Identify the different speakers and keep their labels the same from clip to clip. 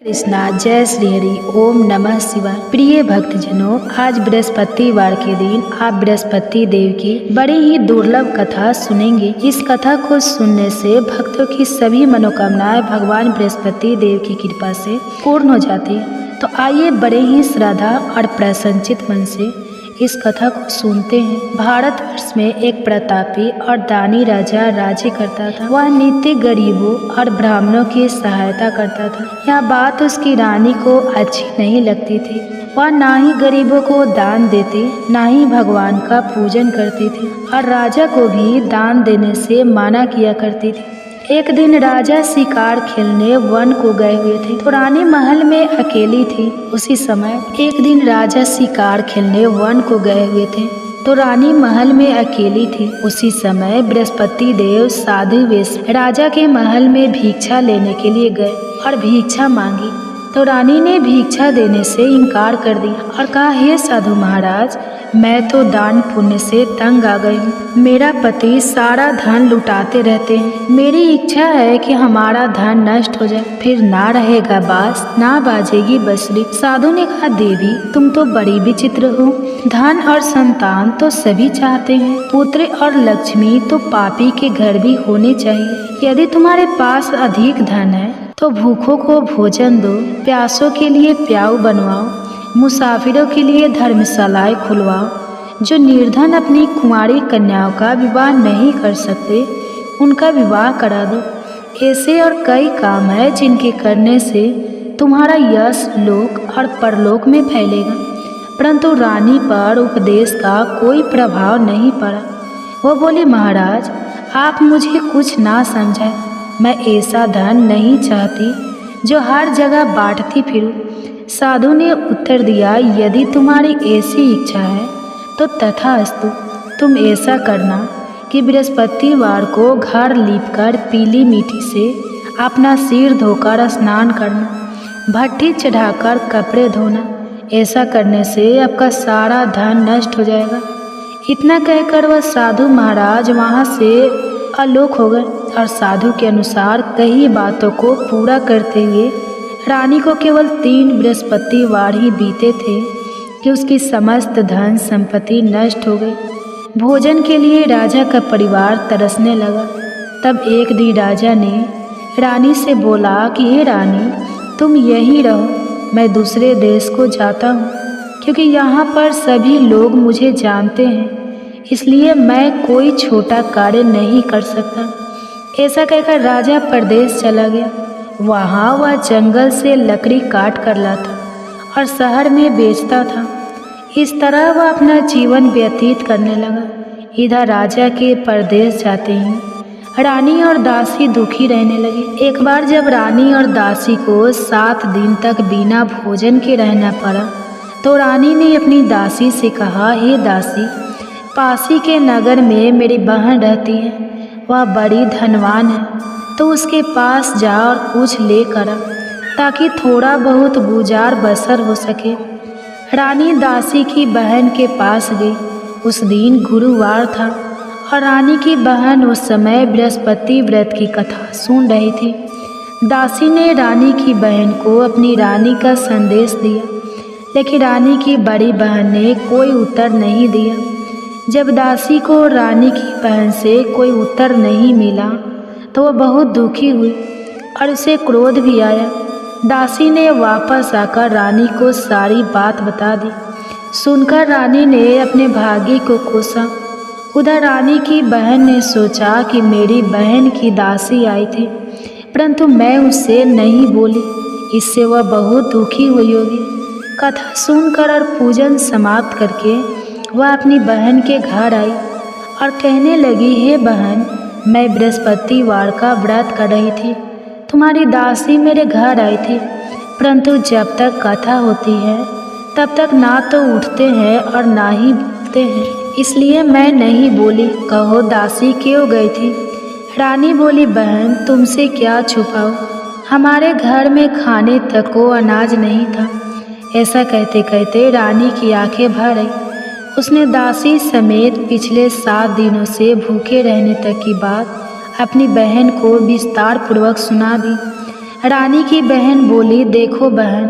Speaker 1: कृष्णा जय श्री हरि ओम नमः शिवाय। प्रिय भक्तजनों, आज बृहस्पतिवार के दिन आप बृहस्पति देव की बड़ी ही दुर्लभ कथा सुनेंगे। इस कथा को सुनने से भक्तों की सभी मनोकामनाएं भगवान बृहस्पति देव की कृपा से पूर्ण हो जाती है। तो आइए बड़े ही श्रद्धा और प्रसन्नचित मन से इस कथा को सुनते हैं। भारतवर्ष में एक प्रतापी और दानी राजा राज्य करता था। वह नित्य गरीबों और ब्राह्मणों की सहायता करता था। यह बात उसकी रानी को अच्छी नहीं लगती थी। वह ना ही गरीबों को दान देती, ना ही भगवान का पूजन करती थी और राजा को भी दान देने से मना किया करती थी। एक दिन राजा शिकार खेलने वन को गए हुए थे तो रानी महल में अकेली थी। उसी समय एक दिन राजा शिकार खेलने वन को गए हुए थे तो रानी महल में अकेली थी। उसी समय बृहस्पति देव साधु वेश राजा के महल में भिक्षा लेने के लिए गए और भिक्षा मांगी तो रानी ने भिक्षा देने से इनकार कर दिया और कहा, हे साधु महाराज, मैं तो दान पुण्य से तंग आ गई हूँ। मेरा पति सारा धन लुटाते रहते हैं। मेरी इच्छा है कि हमारा धन नष्ट हो जाए, फिर ना रहेगा बांस ना बाजेगी बंसुरी। साधु ने कहा, देवी तुम तो बड़ी विचित्र हो। धन और संतान तो सभी चाहते हैं, पुत्र और लक्ष्मी तो पापी के घर भी होने चाहिए। यदि तुम्हारे पास अधिक धन है तो भूखों को भोजन दो, प्यासों के लिए प्याऊ बनवाओ, मुसाफिरों के लिए धर्मशालाएं खुलवाओ। जो निर्धन अपनी कुंवारी कन्याओं का विवाह नहीं कर सकते उनका विवाह करा दो। ऐसे और कई काम है जिनके करने से तुम्हारा यश लोक और परलोक में फैलेगा। परंतु रानी पर उपदेश का कोई प्रभाव नहीं पड़ा। वो बोली, महाराज आप मुझे कुछ ना समझाए। मैं ऐसा धन नहीं चाहती जो हर जगह बांटती फिरूं। साधु ने उत्तर दिया, यदि तुम्हारी ऐसी इच्छा है तो तथास्तु। तुम ऐसा करना कि बृहस्पतिवार को घर लीपकर पीली मिट्टी से अपना सिर धोकर स्नान करना, भट्टी चढ़ाकर कपड़े धोना। ऐसा करने से आपका सारा धन नष्ट हो जाएगा। इतना कहकर वह साधु महाराज वहाँ से आलोक हो गए और साधु के अनुसार कई बातों को पूरा करते हुए रानी को केवल 3 बृहस्पतिवार ही बीते थे कि उसकी समस्त धन संपत्ति नष्ट हो गई। भोजन के लिए राजा का परिवार तरसने लगा। तब एक दिन राजा ने रानी से बोला कि हे रानी, तुम यहीं रहो, मैं दूसरे देश को जाता हूँ, क्योंकि यहाँ पर सभी लोग मुझे जानते हैं, इसलिए मैं कोई छोटा कार्य नहीं कर सकता। ऐसा कहकर राजा परदेश चला गया। वहाँ वह जंगल से लकड़ी काट कर लाता और शहर में बेचता था। इस तरह वह अपना जीवन व्यतीत करने लगा। इधर राजा के परदेश जाते ही रानी और दासी दुखी रहने लगी। एक बार जब रानी और दासी को 7 दिन तक बिना भोजन के रहना पड़ा तो रानी ने अपनी दासी से कहा, हे दासी, पासी के नगर में मेरी बहन रहती है, वह बड़ी धनवान है, तो उसके पास जा और कुछ लेकर आ, ताकि थोड़ा बहुत गुजार बसर हो सके। रानी दासी की बहन के पास गई। उस दिन गुरुवार था और रानी की बहन उस समय बृहस्पति व्रत की कथा सुन रही थी। दासी ने रानी की बहन को अपनी रानी का संदेश दिया, लेकिन रानी की बड़ी बहन ने कोई उत्तर नहीं दिया। जब दासी को रानी की बहन से कोई उत्तर नहीं मिला तो वह बहुत दुखी हुई और उसे क्रोध भी आया। दासी ने वापस आकर रानी को सारी बात बता दी। सुनकर रानी ने अपने भाग्य को कोसा। उधर रानी की बहन ने सोचा कि मेरी बहन की दासी आई थी, परंतु मैं उससे नहीं बोली, इससे वह बहुत दुखी हुई होगी। कथा सुनकर और पूजन समाप्त करके वह अपनी बहन के घर आई और कहने लगी, हे बहन, मैं बृहस्पतिवार का व्रत कर रही थी, तुम्हारी दासी मेरे घर आई थी, परंतु जब तक कथा होती है तब तक ना तो उठते हैं और ना ही बोलते हैं, इसलिए मैं नहीं बोली। कहो दासी क्यों गई थी? रानी बोली, बहन तुमसे क्या छुपाओ, हमारे घर में खाने तक को अनाज नहीं था। ऐसा कहते कहते रानी की आंखें भर आई। उसने दासी समेत पिछले 7 दिनों से भूखे रहने तक की बात अपनी बहन को विस्तार पूर्वक सुना दी। रानी की बहन बोली, देखो बहन,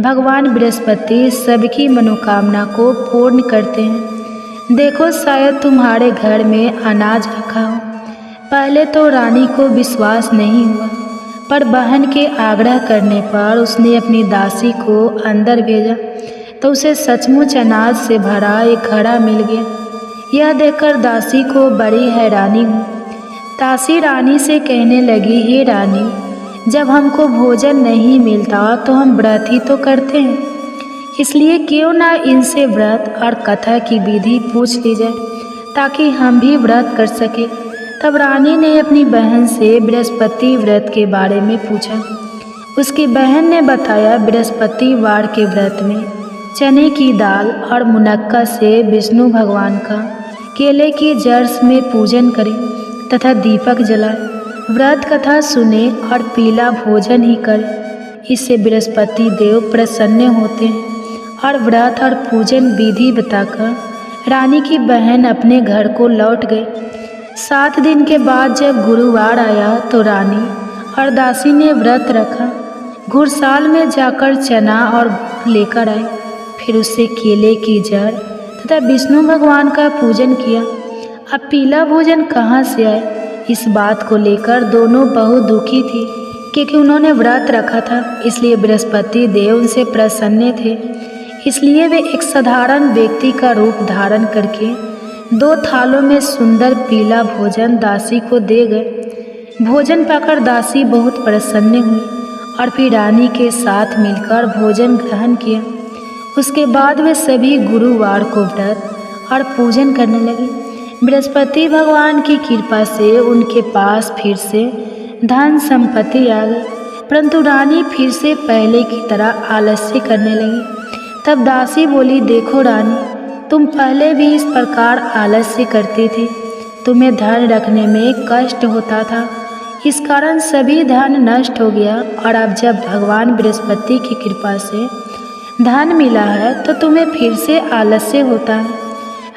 Speaker 1: भगवान बृहस्पति सबकी मनोकामना को पूर्ण करते हैं। देखो शायद तुम्हारे घर में अनाज रखा हो। पहले तो रानी को विश्वास नहीं हुआ, पर बहन के आग्रह करने पर उसने अपनी दासी को अंदर भेजा तो उसे सचमुच अनाज से भरा एक घड़ा मिल गया। यह देखकर दासी को बड़ी हैरानी हुई। दासी रानी से कहने लगी, हे रानी, जब हमको भोजन नहीं मिलता तो हम व्रत ही तो करते हैं, इसलिए क्यों ना इनसे व्रत और कथा की विधि पूछ ली जाए ताकि हम भी व्रत कर सके। तब रानी ने अपनी बहन से बृहस्पति व्रत के बारे में पूछा। उसकी बहन ने बताया, बृहस्पतिवार के व्रत में चने की दाल और मुनक्का से विष्णु भगवान का केले की जड़ में पूजन करें तथा दीपक जलाए, व्रत कथा सुने और पीला भोजन ही करें। इससे बृहस्पति देव प्रसन्न होते हैं। और व्रत और पूजन विधि बताकर रानी की बहन अपने घर को लौट गई। 7 दिन के बाद जब गुरुवार आया तो रानी और दासी ने व्रत रखा। घुड़साल में जाकर चना और गुड़ लेकर आए, फिर उससे केले की जड़ तथा विष्णु भगवान का पूजन किया। अब पीला भोजन कहाँ से आए, इस बात को लेकर दोनों बहुत दुखी थी, क्योंकि उन्होंने व्रत रखा था, इसलिए बृहस्पति देव उनसे प्रसन्न थे। इसलिए वे एक साधारण व्यक्ति का रूप धारण करके 2 थालों में सुंदर पीला भोजन दासी को दे गए। भोजन पाकर दासी बहुत प्रसन्न हुई और फिर रानी के साथ मिलकर भोजन ग्रहण किया। उसके बाद वे सभी गुरुवार को व्रत और पूजन करने लगे। बृहस्पति भगवान की कृपा से उनके पास फिर से धन संपत्ति आ गई, परंतु रानी फिर से पहले की तरह आलस्य करने लगी। तब दासी बोली, देखो रानी, तुम पहले भी इस प्रकार आलस्य करती थी। तुम्हें धन रखने में कष्ट होता था, इस कारण सभी धन नष्ट हो गया, और अब जब भगवान बृहस्पति की कृपा से धन मिला है तो तुम्हें फिर से आलस्य होता है।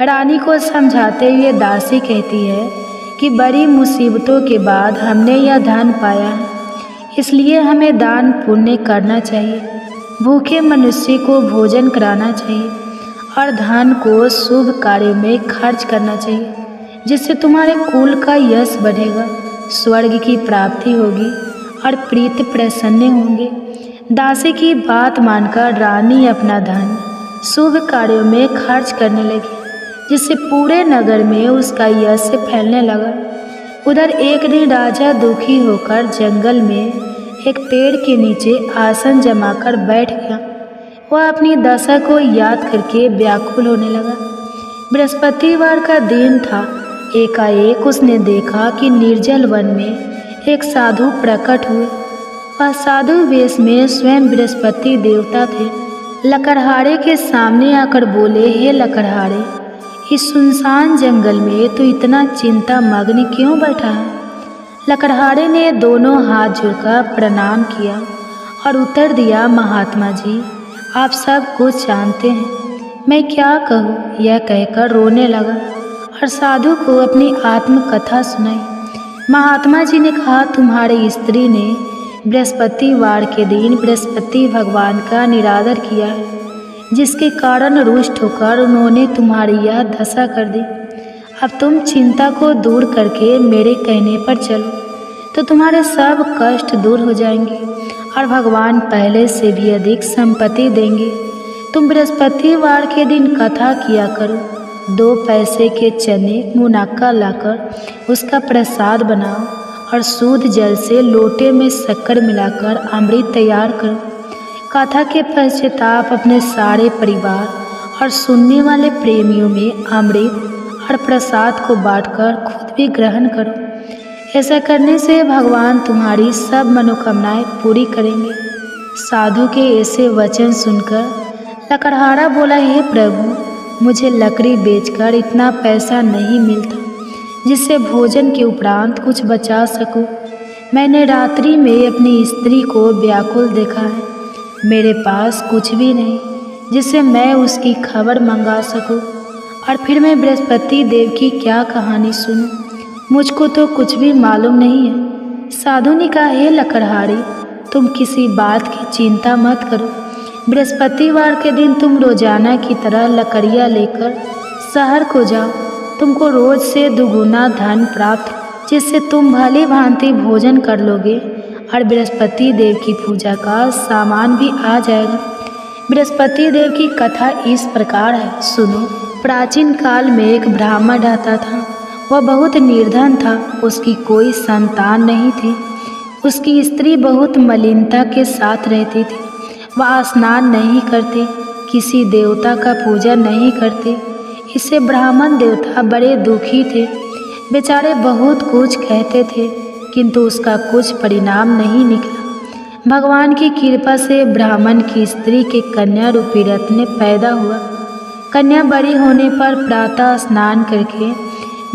Speaker 1: रानी को समझाते हुए दासी कहती है कि बड़ी मुसीबतों के बाद हमने यह धन पाया है, इसलिए हमें दान पुण्य करना चाहिए, भूखे मनुष्य को भोजन कराना चाहिए और धन को शुभ कार्यों में खर्च करना चाहिए, जिससे तुम्हारे कुल का यश बढ़ेगा, स्वर्ग की प्राप्ति होगी और प्रीत प्रसन्न होंगे। दासी की बात मानकर रानी अपना धन शुभ कार्यों में खर्च करने लगी, जिससे पूरे नगर में उसका यश फैलने लगा। उधर एक दिन राजा दुखी होकर जंगल में एक पेड़ के नीचे आसन जमाकर बैठ गया। वह अपनी दशा को याद करके व्याकुल होने लगा। बृहस्पतिवार का दिन था। एकाएक उसने देखा कि निर्जल वन में एक साधु प्रकट हुए। वह साधु वेश में स्वयं बृहस्पति देवता थे। लकड़हारे के सामने आकर बोले, हे लकड़हारे, इस सुनसान जंगल में तो इतना चिंता मग्न क्यों बैठा है? लकड़हारे ने दोनों हाथ जोड़कर प्रणाम किया और उत्तर दिया, महात्मा जी, आप सब कुछ जानते हैं, मैं क्या कहूँ? यह कहकर रोने लगा और साधु को अपनी आत्मकथा सुनाई। महात्मा जी ने कहा, तुम्हारी स्त्री ने बृहस्पतिवार के दिन बृहस्पति भगवान का निरादर किया है, जिसके कारण रुष्ट होकर उन्होंने तुम्हारी यह दशा कर दी। अब तुम चिंता को दूर करके मेरे कहने पर चलो तो तुम्हारे सब कष्ट दूर हो जाएंगे और भगवान पहले से भी अधिक संपत्ति देंगे। तुम बृहस्पतिवार के दिन कथा किया करो। 2 पैसे के चने मुनक्का लाकर उसका प्रसाद बनाओ और शुद्ध जल से लोटे में शक्कर मिलाकर अमृत तैयार करो। कथा के पश्चाताप अपने सारे परिवार और सुनने वाले प्रेमियों में अमृत और प्रसाद को बांटकर खुद भी ग्रहण करो। ऐसा करने से भगवान तुम्हारी सब मनोकामनाएं पूरी करेंगे। साधु के ऐसे वचन सुनकर लकड़हारा बोला, हे प्रभु, मुझे लकड़ी बेचकर इतना पैसा नहीं मिलता जिससे भोजन के उपरांत कुछ बचा सकूं। मैंने रात्रि में अपनी स्त्री को व्याकुल देखा है। मेरे पास कुछ भी नहीं जिससे मैं उसकी खबर मंगा सकूं, और फिर मैं बृहस्पति देव की क्या कहानी सुनूं? मुझको तो कुछ भी मालूम नहीं है। साधु ने कहा, हे लकड़हारी, तुम किसी बात की चिंता मत करो। बृहस्पतिवार के दिन तुम रोजाना की तरह लकड़ियाँ लेकर शहर को जाओ। तुमको रोज से दुगुना धन प्राप्त, जिससे तुम भली भांति भोजन कर लोगे और बृहस्पति देव की पूजा का सामान भी आ जाएगा। बृहस्पति देव की कथा इस प्रकार है, सुनो। प्राचीन काल में एक ब्राह्मण रहता था। वह बहुत निर्धन था, उसकी कोई संतान नहीं थी। उसकी स्त्री बहुत मलिनता के साथ रहती थी। वह स्नान नहीं करते, किसी देवता का पूजा नहीं करते। इससे ब्राह्मण देवता बड़े दुखी थे। बेचारे बहुत कुछ कहते थे, किंतु उसका कुछ परिणाम नहीं निकला। भगवान की कृपा से ब्राह्मण की स्त्री के कन्या रूपी रत्न पैदा हुआ। कन्या बड़ी होने पर प्रातः स्नान करके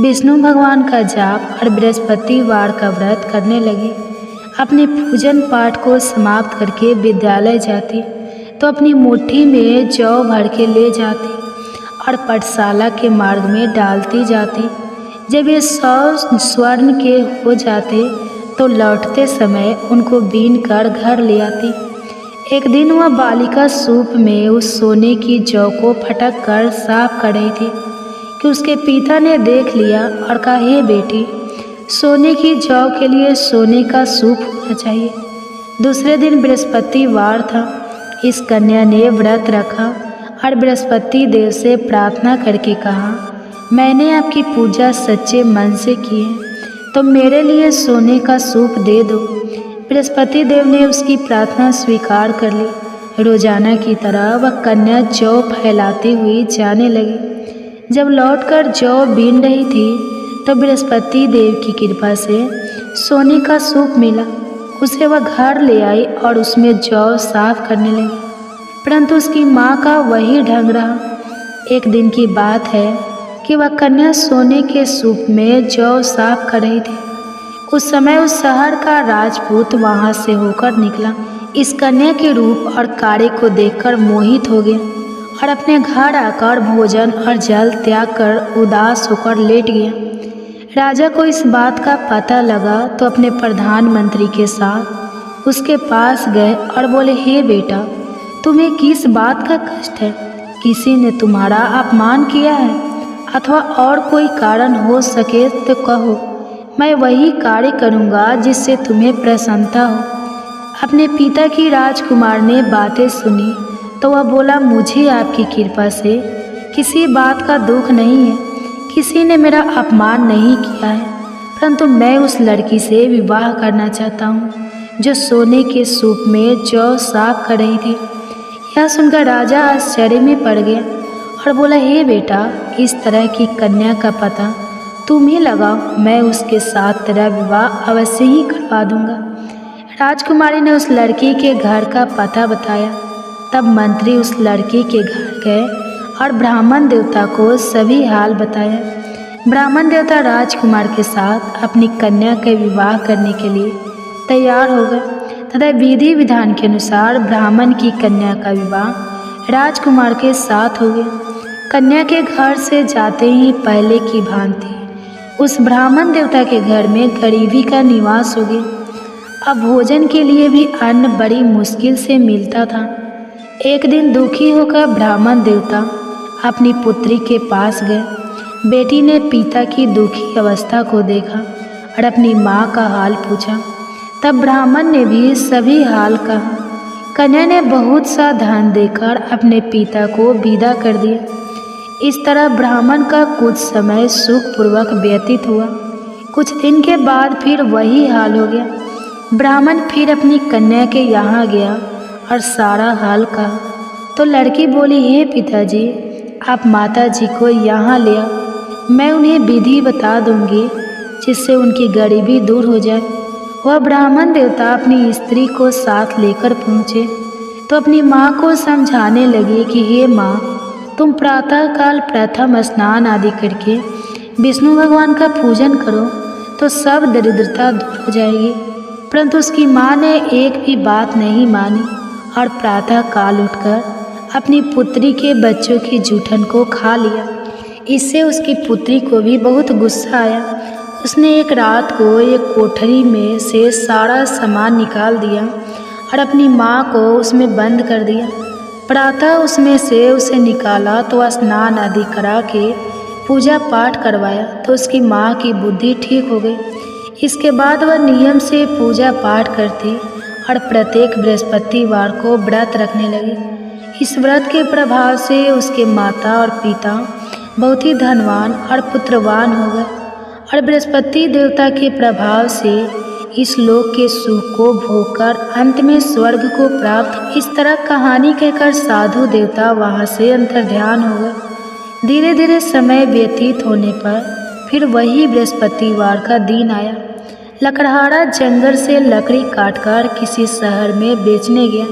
Speaker 1: विष्णु भगवान का जाप और बृहस्पतिवार का व्रत करने लगी। अपने पूजन पाठ को समाप्त करके विद्यालय जाती तो अपनी मुट्ठी में जौ भर के ले जाती और पाठशाला के मार्ग में डालती जाती। जब ये 100 स्वर्ण के हो जाते तो लौटते समय उनको बीन कर घर ले आती। एक दिन वह बालिका सूप में उस सोने की जौ को फटक कर साफ कर रही थी कि उसके पिता ने देख लिया और कहा, हे बेटी, सोने की जौ के लिए सोने का सूप होना चाहिए। दूसरे दिन बृहस्पतिवार था। इस कन्या ने व्रत रखा और बृहस्पति देव से प्रार्थना करके कहा, मैंने आपकी पूजा सच्चे मन से की है, तो मेरे लिए सोने का सूप दे दो। बृहस्पति देव ने उसकी प्रार्थना स्वीकार कर ली। रोजाना की तरह वह कन्या जौ फैलाती हुई जाने लगी। जब लौटकर जौ बीन रही थी तो बृहस्पति देव की कृपा से सोने का सूप मिला। उसे वह घर ले आई और उसमें जौ साफ करने लगी, परंतु उसकी माँ का वही ढंग रहा। एक दिन की बात है कि वह कन्या सोने के सूप में जौ साफ कर रही थी। उस समय उस शहर का राजपूत वहां से होकर निकला। इस कन्या के रूप और कार्य को देखकर मोहित हो गया और अपने घर आकर भोजन और जल त्याग कर उदास होकर लेट गया। राजा को इस बात का पता लगा तो अपने प्रधानमंत्री के साथ उसके पास गए और बोले, हे बेटा, तुम्हें किस बात का कष्ट है? किसी ने तुम्हारा अपमान किया है अथवा और कोई कारण हो सके तो कहो, मैं वही कार्य करूँगा जिससे तुम्हें प्रसन्नता हो। अपने पिता की राजकुमार ने बातें सुनी तो वह बोला, मुझे आपकी कृपा से किसी बात का दुख नहीं है। किसी ने मेरा अपमान नहीं किया है, परंतु मैं उस लड़की से विवाह करना चाहता हूँ जो सोने के सूप में जौ साफ कर रही थी। यह सुनकर राजा आश्चर्य में पड़ गया और बोला, हे बेटा, इस तरह की कन्या का पता तुम ही लगाओ, मैं उसके साथ तेरा विवाह अवश्य ही करवा दूंगा। राजकुमारी ने उस लड़की के घर का पता बताया। तब मंत्री उस लड़की के घर गए और ब्राह्मण देवता को सभी हाल बताया। ब्राह्मण देवता राजकुमार के साथ अपनी कन्या के विवाह करने के लिए तैयार हो गए तथा विधि विधान के अनुसार ब्राह्मण की कन्या का विवाह राजकुमार के साथ हो गया। कन्या के घर से जाते ही पहले की भांति उस ब्राह्मण देवता के घर में गरीबी का निवास हो गया। अब भोजन के लिए भी अन्न बड़ी मुश्किल से मिलता था। एक दिन दुखी होकर ब्राह्मण देवता अपनी पुत्री के पास गए। बेटी ने पिता की दुखी अवस्था को देखा और अपनी माँ का हाल पूछा। तब ब्राह्मण ने भी सभी हाल कहा। कन्या ने बहुत सा धन देकर अपने पिता को विदा कर दिया। इस तरह ब्राह्मण का कुछ समय सुखपूर्वक व्यतीत हुआ। कुछ दिन के बाद फिर वही हाल हो गया। ब्राह्मण फिर अपनी कन्या के यहाँ गया और सारा हाल कहा तो लड़की बोली, हे पिताजी, आप माताजी को यहाँ ले आओ, मैं उन्हें विधि बता दूंगी जिससे उनकी गरीबी दूर हो जाए। वह ब्राह्मण देवता अपनी स्त्री को साथ लेकर पहुँचे तो अपनी माँ को समझाने लगे कि हे माँ, तुम प्रातःकाल प्रथम स्नान आदि करके विष्णु भगवान का पूजन करो तो सब दरिद्रता दूर हो जाएगी। परंतु उसकी माँ ने एक भी बात नहीं मानी और प्रातःकाल उठकर अपनी पुत्री के बच्चों की जूठन को खा लिया। इससे उसकी पुत्री को भी बहुत गुस्सा आया। उसने एक रात को एक कोठरी में से सारा सामान निकाल दिया और अपनी माँ को उसमें बंद कर दिया। प्रातः उसमें से उसे निकाला तो स्नान आदि करा के पूजा पाठ करवाया तो उसकी माँ की बुद्धि ठीक हो गई। इसके बाद वह नियम से पूजा पाठ करती और प्रत्येक बृहस्पतिवार को व्रत रखने लगी। इस व्रत के प्रभाव से उसके माता और पिता बहुत ही धनवान और पुत्रवान हो गए और बृहस्पति देवता के प्रभाव से इस लोक के सुख को भोगकर अंत में स्वर्ग को प्राप्त। इस तरह कहानी कहकर साधु देवता वहाँ से अंतर्ध्यान हो गए। धीरे धीरे समय व्यतीत होने पर फिर वही बृहस्पतिवार का दिन आया। लकड़हारा जंगल से लकड़ी काटकर किसी शहर में बेचने गया।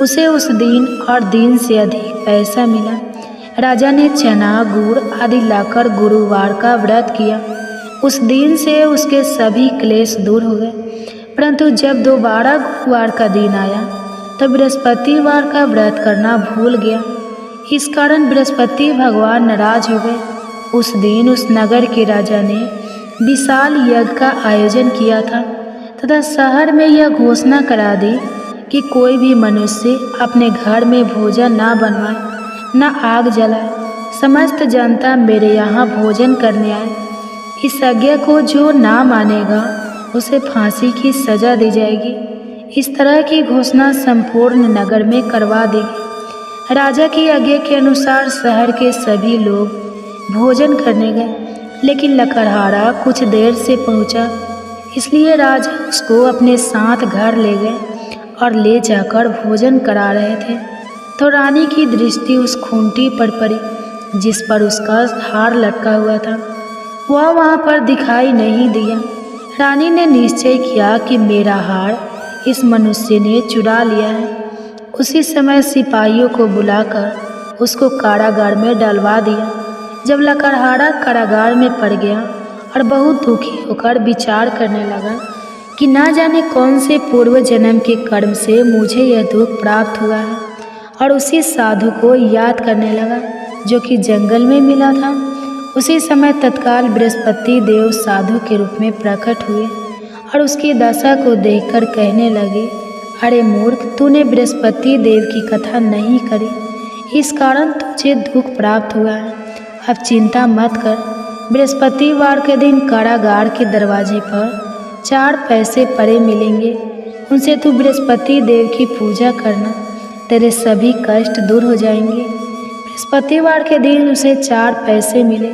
Speaker 1: उसे उस दिन और दिन से अधिक पैसा मिला। राजा ने चना गुड़ आदि लाकर गुरुवार का व्रत किया। उस दिन से उसके सभी क्लेश दूर हो गए। परंतु जब दोबारा गुरुवार का दिन आया तो बृहस्पतिवार का व्रत करना भूल गया। इस कारण बृहस्पति भगवान नाराज हो गए। उस दिन उस नगर के राजा ने विशाल यज्ञ का आयोजन किया था तथा शहर में यह घोषणा करा दी कि कोई भी मनुष्य अपने घर में भोजन ना बनवाए, न आग जलाए। समस्त जनता मेरे यहाँ भोजन करने आए। इस आज्ञा को जो ना मानेगा उसे फांसी की सजा दी जाएगी। इस तरह की घोषणा संपूर्ण नगर में करवा देगी। राजा की आज्ञा के अनुसार शहर के सभी लोग भोजन करने गए, लेकिन लकड़हारा कुछ देर से पहुंचा, इसलिए राजा उसको अपने साथ घर ले गए और ले जाकर भोजन करा रहे थे तो रानी की दृष्टि उस खूंटी पर पड़ी जिस पर उसका हार लटका हुआ था। वह वहाँ पर दिखाई नहीं दिया। रानी ने निश्चय किया कि मेरा हार इस मनुष्य ने चुरा लिया है। उसी समय सिपाहियों को बुलाकर उसको कारागार में डलवा दिया। जब लकड़हारा कारागार में पड़ गया और बहुत दुखी होकर विचार करने लगा कि ना जाने कौन से पूर्व जन्म के कर्म से मुझे यह दुख प्राप्त हुआ है, और उसी साधु को याद करने लगा जो कि जंगल में मिला था। उसी समय तत्काल बृहस्पति देव साधु के रूप में प्रकट हुए और उसकी दशा को देखकर कहने लगे, अरे मूर्ख, तूने बृहस्पति देव की कथा नहीं करी, इस कारण तुझे दुख प्राप्त हुआ है। अब चिंता मत कर। बृहस्पतिवार के दिन कारागार के दरवाजे पर 4 पैसे पड़े मिलेंगे, उनसे तू बृहस्पति देव की पूजा करना, तेरे सभी कष्ट दूर हो जाएंगे। बृहस्पतिवार के दिन उसे 4 पैसे मिले।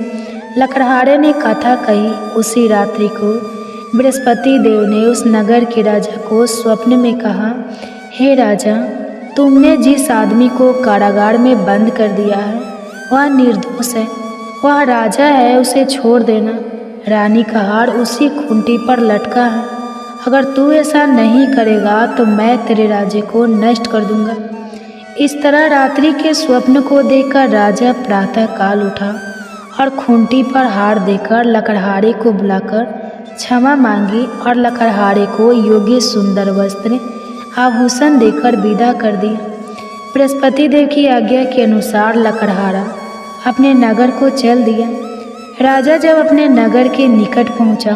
Speaker 1: लकड़हारे ने कथा कही। उसी रात्रि को बृहस्पति देव ने उस नगर के राजा को स्वप्न में कहा, हे राजा, तुमने जिस आदमी को कारागार में बंद कर दिया है वह निर्दोष है, वह राजा है, उसे छोड़ देना। रानी का हार उसी खूंटी पर लटका है। अगर तू ऐसा नहीं करेगा तो मैं तेरे राज्य को नष्ट कर दूंगा। इस तरह रात्रि के स्वप्न को देखकर राजा प्रातः काल उठा और खूंटी पर हार देकर लकड़हारे को बुलाकर क्षमा मांगी और लकड़हारे को योग्य सुंदर वस्त्र आभूषण देकर विदा कर दिया। बृहस्पति देव की आज्ञा के अनुसार लकड़हारा अपने नगर को चल दिया। राजा जब अपने नगर के निकट पहुंचा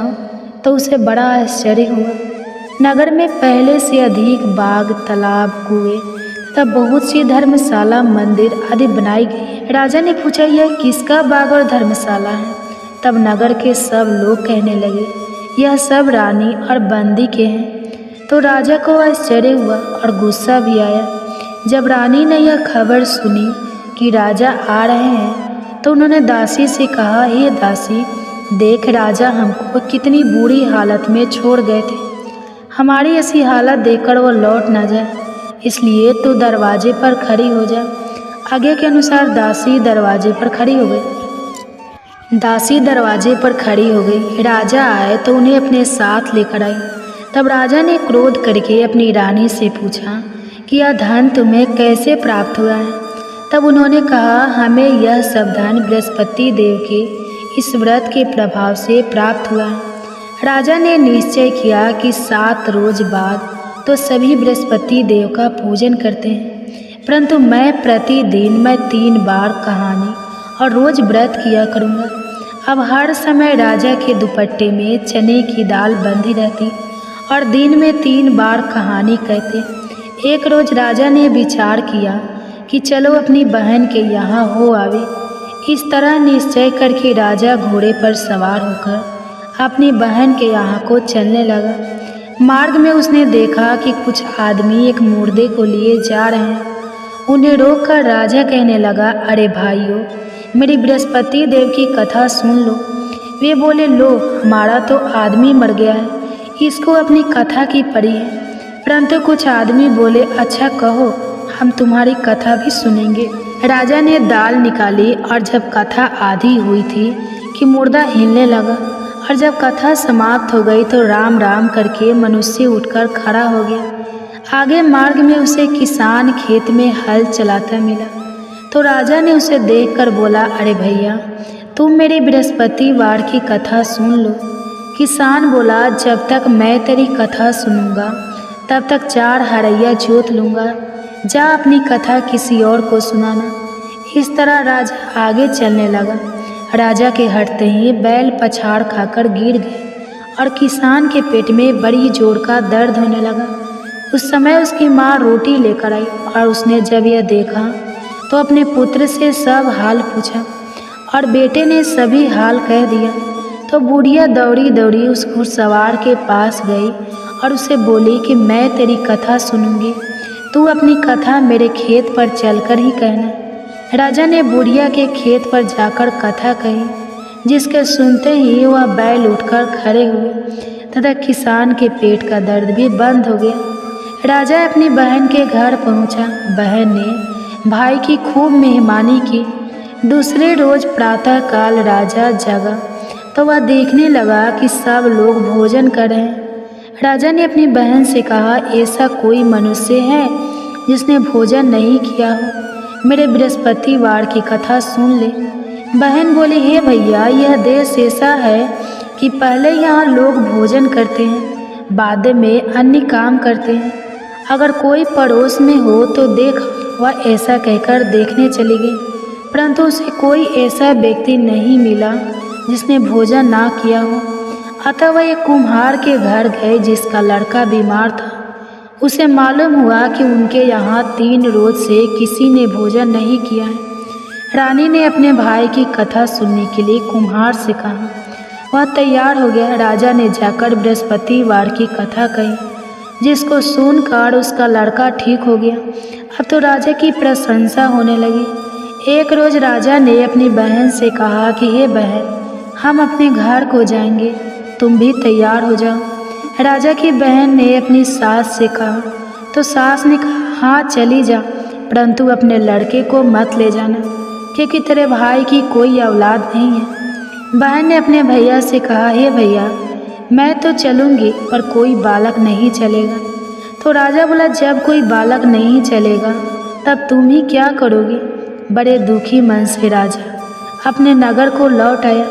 Speaker 1: तो उसे बड़ा आश्चर्य हुआ। नगर में पहले से अधिक बाग, तालाब, कुएं तथा बहुत सी धर्मशाला, मंदिर आदि बनाई गई। राजा ने पूछा, यह किसका बाग और धर्मशाला है? तब नगर के सब लोग कहने लगे, यह सब रानी और बंदी के हैं। तो राजा को आश्चर्य हुआ और गुस्सा भी आया। जब रानी ने यह खबर सुनी कि राजा आ रहे हैं तो उन्होंने दासी से कहा, हे दासी, देख राजा हमको कितनी बुरी हालत में छोड़ गए थे। हमारी ऐसी हालत देखकर वो लौट ना जाए, इसलिए तू दरवाजे पर खड़ी हो जा। आगे के अनुसार दासी दरवाजे पर खड़ी हो गई। दासी दरवाजे पर खड़ी हो गई। राजा आए तो उन्हें अपने साथ लेकर आई। तब राजा ने क्रोध करके अपनी रानी से पूछा कि यह धन तुम्हें कैसे प्राप्त हुआ है? तब उन्होंने कहा, हमें यह सब धन बृहस्पति देव के इस व्रत के प्रभाव से प्राप्त हुआ है। राजा ने निश्चय किया कि 7 रोज बाद तो सभी बृहस्पति देव का पूजन करते हैं, परंतु मैं प्रतिदिन 3 बार कहानी और रोज व्रत किया करूँगा। अब हर समय राजा के दुपट्टे में चने की दाल बंधी रहती और दिन में 3 बार कहानी कहते। एक रोज राजा ने विचार किया कि चलो अपनी बहन के यहाँ हो आवे। इस तरह निश्चय करके राजा घोड़े पर सवार होकर अपनी बहन के यहाँ को चलने लगा। मार्ग में उसने देखा कि कुछ आदमी एक मुर्दे को लिए जा रहे हैं। उन्हें रोककर राजा कहने लगा, अरे भाइयों, मेरी बृहस्पति देव की कथा सुन लो। वे बोले, लो, हमारा तो आदमी मर गया है, इसको अपनी कथा की पड़ी है। परंतु कुछ आदमी बोले, अच्छा कहो, हम तुम्हारी कथा भी सुनेंगे। राजा ने दाल निकाली और जब कथा आधी हुई थी कि मुर्दा हिलने लगा, और जब कथा समाप्त हो गई तो राम राम करके मनुष्य उठकर खड़ा हो गया। आगे मार्ग में उसे किसान खेत में हल चलाता मिला तो राजा ने उसे देखकर बोला, अरे भैया, तुम मेरी बृहस्पतिवार की कथा सुन लो। किसान बोला, जब तक मैं तेरी कथा सुनूंगा तब तक 4 हरैया जोत लूँगा, जा अपनी कथा किसी और को सुनाना। इस तरह राजा आगे चलने लगा। राजा के हटते ही बैल पछाड़ खाकर गिर गए और किसान के पेट में बड़ी जोर का दर्द होने लगा। उस समय उसकी माँ रोटी लेकर आई और उसने जब यह देखा तो अपने पुत्र से सब हाल पूछा और बेटे ने सभी हाल कह दिया। तो बुढ़िया दौड़ी दौड़ी उस घुड़सवार के पास गई और उसे बोली कि मैं तेरी कथा सुनूंगी, तू अपनी कथा मेरे खेत पर चलकर ही कहना। राजा ने बुढ़िया के खेत पर जाकर कथा कही, जिसके सुनते ही वह बैल उठकर खड़े हुए तथा किसान के पेट का दर्द भी बंद हो गया। राजा अपनी बहन के घर पहुंचा। बहन ने भाई की खूब मेहमानी की। दूसरे रोज प्रातःकाल राजा जगा तो वह देखने लगा कि सब लोग भोजन कर रहे हैं। राजा ने अपनी बहन से कहा, ऐसा कोई मनुष्य है जिसने भोजन नहीं किया हो? मेरे बृहस्पतिवार की कथा सुन ले। बहन बोली, हे भैया, यह देश ऐसा है कि पहले यहाँ लोग भोजन करते हैं, बाद में अन्य काम करते हैं। अगर कोई पड़ोस में हो तो देख। वह ऐसा कहकर देखने चली गई, परंतु उसे कोई ऐसा व्यक्ति नहीं मिला जिसने भोजन ना किया हो। अतः वह एक कुम्हार के घर गए जिसका लड़का बीमार था। उसे मालूम हुआ कि उनके यहाँ 3 रोज से किसी ने भोजन नहीं किया है। रानी ने अपने भाई की कथा सुनने के लिए कुम्हार से कहा। वह तैयार हो गया। राजा ने जाकर बृहस्पतिवार की कथा कही, जिसको सुनकर उसका लड़का ठीक हो गया। अब तो राजा की प्रशंसा होने लगी। एक रोज राजा ने अपनी बहन से कहा कि हे बहन, हम अपने घर को जाएंगे, तुम भी तैयार हो जाओ। राजा की बहन ने अपनी सास से कहा तो सास ने कहा, हाँ चली जा, परंतु अपने लड़के को मत ले जाना, क्योंकि तेरे भाई की कोई औलाद नहीं है। बहन ने अपने भैया से कहा, हे भैया, मैं तो चलूँगी पर कोई बालक नहीं चलेगा। तो राजा बोला, जब कोई बालक नहीं चलेगा तब तुम ही क्या करोगे? बड़े दुखी मन से राजा अपने नगर को लौट आया।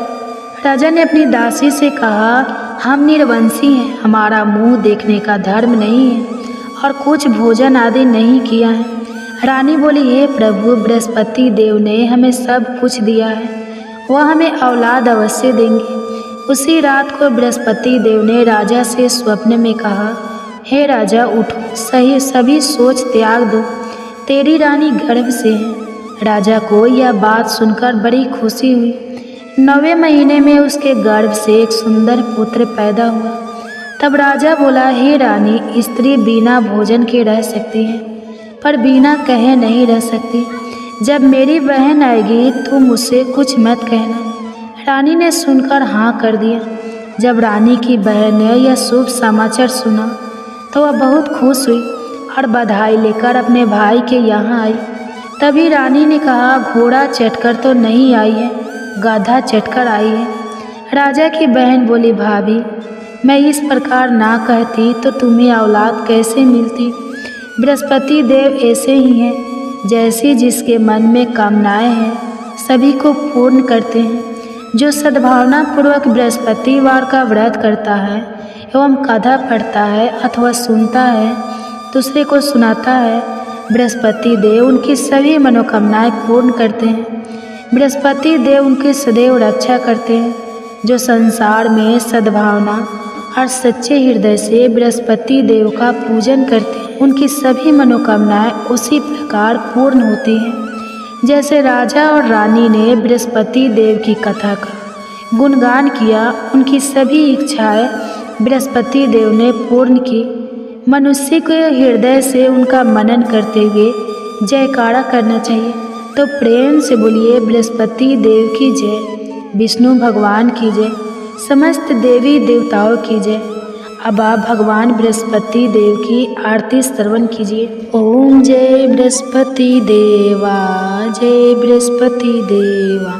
Speaker 1: राजा ने अपनी दासी से कहा, हम निर्वंशी हैं, हमारा मुंह देखने का धर्म नहीं है और कुछ भोजन आदि नहीं किया है। रानी बोली, हे प्रभु, बृहस्पति देव ने हमें सब कुछ दिया है, वह हमें औलाद अवश्य देंगे। उसी रात को बृहस्पति देव ने राजा से स्वप्न में कहा, हे राजा, उठो, सभी सोच त्याग दो, तेरी रानी गर्भ से है। राजा को यह बात सुनकर बड़ी खुशी हुई। 9वें महीने में उसके गर्भ से एक सुंदर पुत्र पैदा हुआ। तब राजा बोला, हे रानी, स्त्री बिना भोजन के रह सकती है, पर बिना कहे नहीं रह सकती। जब मेरी बहन आएगी तो मुझसे कुछ मत कहना। रानी ने सुनकर हाँ कर दिया। जब रानी की बहन ने यह शुभ समाचार सुना तो वह बहुत खुश हुई और बधाई लेकर अपने भाई के यहाँ आई। तभी रानी ने कहा, घोड़ा चढ़कर तो नहीं आई है, गधा चढ़कर आई है। राजा की बहन बोली, भाभी, मैं इस प्रकार ना कहती तो तुम्हें औलाद कैसे मिलती? बृहस्पति देव ऐसे ही हैं, जैसी जिसके मन में कामनाएं हैं सभी को पूर्ण करते हैं। जो सद्भावना पूर्वक बृहस्पतिवार का व्रत करता है एवं कथा पढ़ता है अथवा सुनता है, दूसरे को सुनाता है, बृहस्पति देव उनकी सभी मनोकामनाएं पूर्ण करते हैं। बृहस्पति देव उनकी सदैव रक्षा करते हैं। जो संसार में सद्भावना और सच्चे हृदय से बृहस्पति देव का पूजन करते हैं, उनकी सभी मनोकामनाएं उसी प्रकार पूर्ण होती हैं। जैसे राजा और रानी ने बृहस्पति देव की कथा का गुणगान किया, उनकी सभी इच्छाएं बृहस्पति देव ने पूर्ण की। मनुष्य के हृदय से उनका मनन करते हुए जयकारा करना चाहिए। तो प्रेम से बोलिए बृहस्पति देव की जय, विष्णु भगवान की जय, समस्त देवी देवताओं की जय। अब आप भगवान बृहस्पति देव की आरती श्रवण कीजिए। ओम जय बृहस्पति देवा, जय बृहस्पति देवा,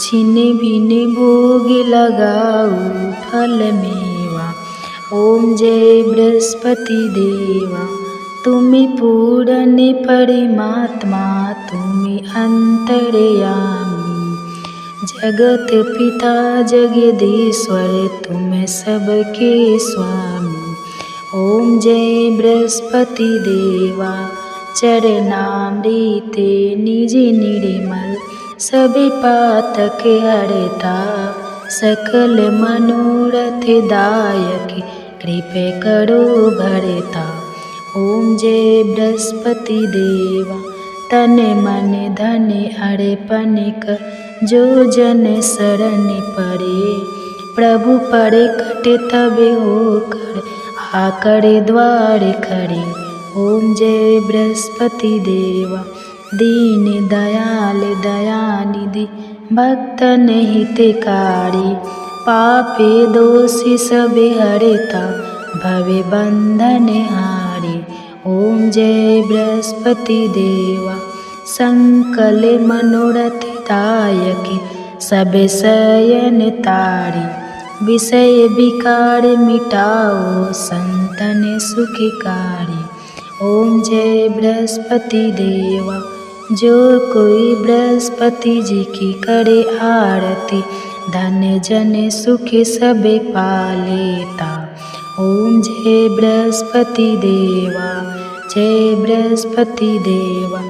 Speaker 1: छीने बीने भोग लगाऊ फल मेवा। ओम जय बृहस्पति देवा, तुम्हें पूर्ण परमात्मा, तुम्हें अंतर्यामी, जगत पिता जगदीश्वर, तुम सबके स्वामी। ओम जय बृहस्पति देवा, चरणामृते निज निर्मल, सभी पातक हरता, सकल मनोरथ दायक, कृपे करो भरता। ओम जय बृहस्पति देवा, तन मन धन अर्पण कर, जो जन शरण पड़े, प्रभु पड़े कटे तब होकर, आकर द्वार खड़े। ओम जय बृहस्पति देवा, दीन दयाल दयानिधि, भक्तन हितकारी, पापे दोषी सबे हरता, भवे बंधन हारी। ओम जय बृहस्पति देवा, संकल मनोरथ दायक, सब शयन तारी, विषय विकार मिटाओ, संतन सुखकारी। ओम जय बृहस्पति देवा, जो कोई बृहस्पति जी की करे आरती, धन जन सुख सबे पालेता। ओम जय बृहस्पति देवा, जय बृहस्पति देवा।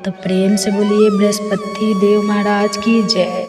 Speaker 1: तो प्रेम से बोलिए बृहस्पति देव महाराज की जय।